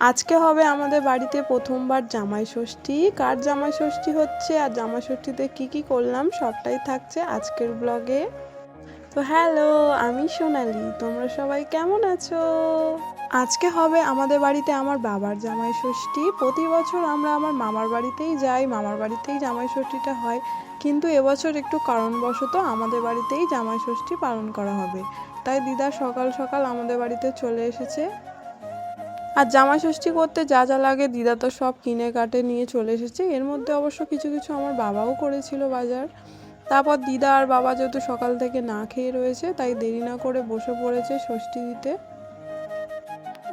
আজকে হবে আমাদের বাড়িতে প্রথমবার জামাই ষষ্ঠী। কার জামাই ষষ্ঠী হচ্ছে আর জামাই ষষ্ঠীতে কি করলাম সবটাই থাকছে আজকের ব্লগে। তো হ্যালো, আমি সোনালি, তোমরা সবাই কেমন আছো? আজকে হবে আমাদের বাড়িতে আমার বাবার জামাই ষষ্ঠী। প্রতি বছর আমরা আমার মামার বাড়িতেই যাই, মামার বাড়িতেই জামাই ষষ্ঠীটা হয়, কিন্তু এবছর একটু কারণবশত আমাদের বাড়িতেই জামাই ষষ্ঠী পালন করা হবে। তাই দিদা সকাল সকাল আমাদের বাড়িতে চলে এসেছে। আর জামাই ষষ্ঠী করতে যা যা লাগে দিদা তো সব কিনে কাটে নিয়ে চলে এসেছে। এর মধ্যে অবশ্য কিছু কিছু আমার বাবাও করেছিল বাজার। তারপর দিদা আর বাবা যেহেতু সকাল থেকে না খেয়ে রয়েছে, তাই দেরি না করে বসে পড়েছে ষষ্ঠী দিতে।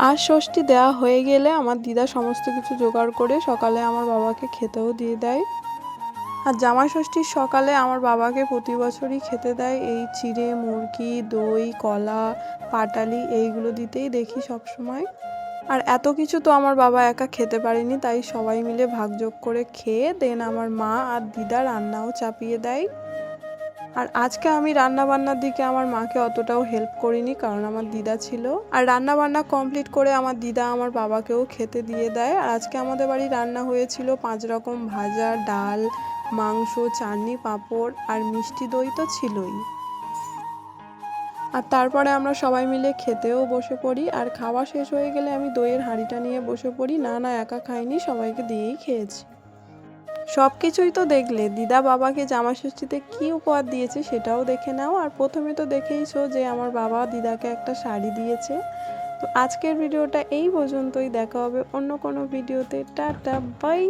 আর ষষ্ঠী দেওয়া হয়ে গেলে আমার দিদা সমস্ত কিছু জোগাড় করে সকালে আমার বাবাকে খেতেও দিয়ে দেয়। আর জামাই ষষ্ঠীর সকালে আমার বাবাকে প্রতি বছরই খেতে দেয় এই চিড়ে, মুরগি, দই, কলা, পাটালি এইগুলো দিতেই দেখি সব সময়। আর এত কিছু তো আমার বাবা একা খেতে পারেনি, তাই সবাই মিলে ভাগযোগ করে খেয়ে দেন আমার মা আর দিদা রান্নাও চাপিয়ে দেয়। আর আজকে আমি রান্না বান্নার দিকে আমার মাকে অতটাও হেল্প করিনি, কারণ আমার দিদা ছিল। আর রান্না বান্না কমপ্লিট করে আমার দিদা আমার বাবাকেও খেতে দিয়ে দেয়। আর আজকে আমাদের বাড়ি রান্না হয়েছিল 5 রকম ভাজা, ডাল, মাংস, চাটনি, পাঁপড় আর মিষ্টি দই তো ছিলই। আর তারপরে আমরা সবাই মিলে খেতেও বসে পড়ি। আর খাওয়া শেষ হয়ে গেলে আমি দইয়ের হাঁড়িটা নিয়ে বসে পড়ি। না একা খাইনি, সবাইকে দিয়েই খেয়েছি। সব কিছুই তো দেখলে, দিদা বাবাকে জামাই ষষ্ঠীতে কী উপহার দিয়েছে সেটাও দেখে নাও। আর প্রথমে তো দেখেইছো যে আমার বাবা দিদাকে একটা শাড়ি দিয়েছে। তো আজকের ভিডিওটা এই পর্যন্তই, দেখা হবে অন্য কোনো ভিডিওতে। Tata, by.